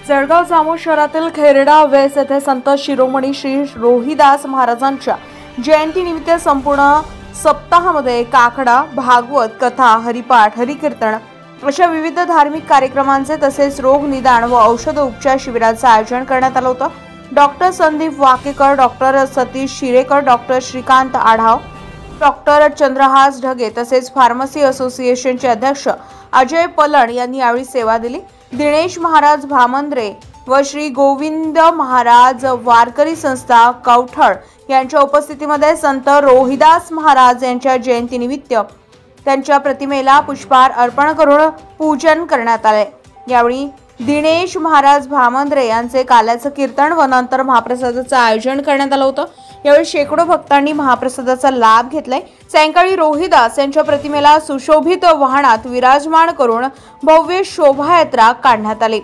जळगाव जामोद शहरातील खेरडा वेस येथे संत शिरोमणी श्री रोहिदास महाराजांच्या जयंतीनिमित्त संपूर्ण सप्ताहामध्ये काकडा, भागवत, कथा, हरिपाठ, हरिकीर्तन अशा विविध धार्मिक कार्यक्रमांचे तसेच रोग निदान व औषध उपचार शिबिराचे आयोजन करण्यात आले होते। Doctor Sandeep Wakekar, doctor Satish Shirekar, doctor Shrikant Adhav, doctor Chandrahas Dhage तसेच फार्मसी असोसिएशनचे अध्यक्ष अजय पलण यांनी यावेळी सेवा दिली। दिनेश महाराज भामंद्रे व श्री गोविंद महाराज वारकरी संस्था कवठळ यांच्या उपस्थितीमध्ये संत रोहिदास महाराज यांच्या जयंतीनिमित्त त्यांच्या प्रतिमेला पुष्पहार अर्पण करून पूजन करण्यात आले। यावेळी दिनेश महाराज भामंद्रे यांचे काल्याचं कीर्तन व नंतर महाप्रसादाचं आयोजन करण्यात आलं होतं। यावेळी शेकडो भक्तांनी महाप्रसादाचा लाभ घेतलाय। सायंकाळी रोहिदास यांच्या प्रतिमेला सुशोभित वाहनात विराजमान करून भव्य शोभायात्रा काढण्यात आली।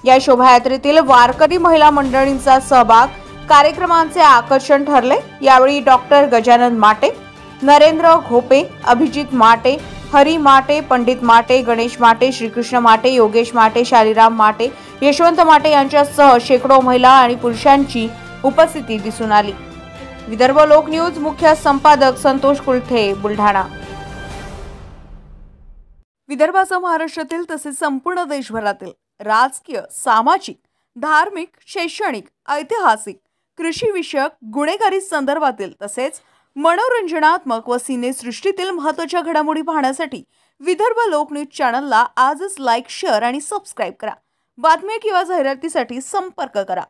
या शोभायात्रेतील वारकरी महिला मंडळींचा सहभाग कार्यक्रमांचे आकर्षण ठरले। यावेळी डॉक्टर गजानन माटे, नरेंद्र घोपे, अभिजित माटे, हरी माटे, पंडित माटे, गणेश माटे, श्रीकृष्ण माटे, योगेश माटे, शालिराम माटे, यशवंत माटे यांच्यासह शेकडो महिला आणि पुरुषांची उपस्थिती दिसून आली। विदर्भ लोक न्यूज मुख्य संपादक संतोष कुलथे, बुलढाणा। विदर्भासह महाराष्ट्रातील तसेच संपूर्ण देशभरातील राजकीय, सामाजिक, धार्मिक, शैक्षणिक, ऐतिहासिक, कृषी विषयक, गुन्हेगारी संदर्भातील तसेच मनोरंजनात्मक व सिनेसृष्टीतील महत्त्वाच्या घडामोडी पाहण्यासाठी विदर्भ लोक न्यूज चॅनलला आजच लाईक, शेअर आणि सबस्क्राईब करा। बातम्या किंवा जाहिरातीसाठी संपर्क करा।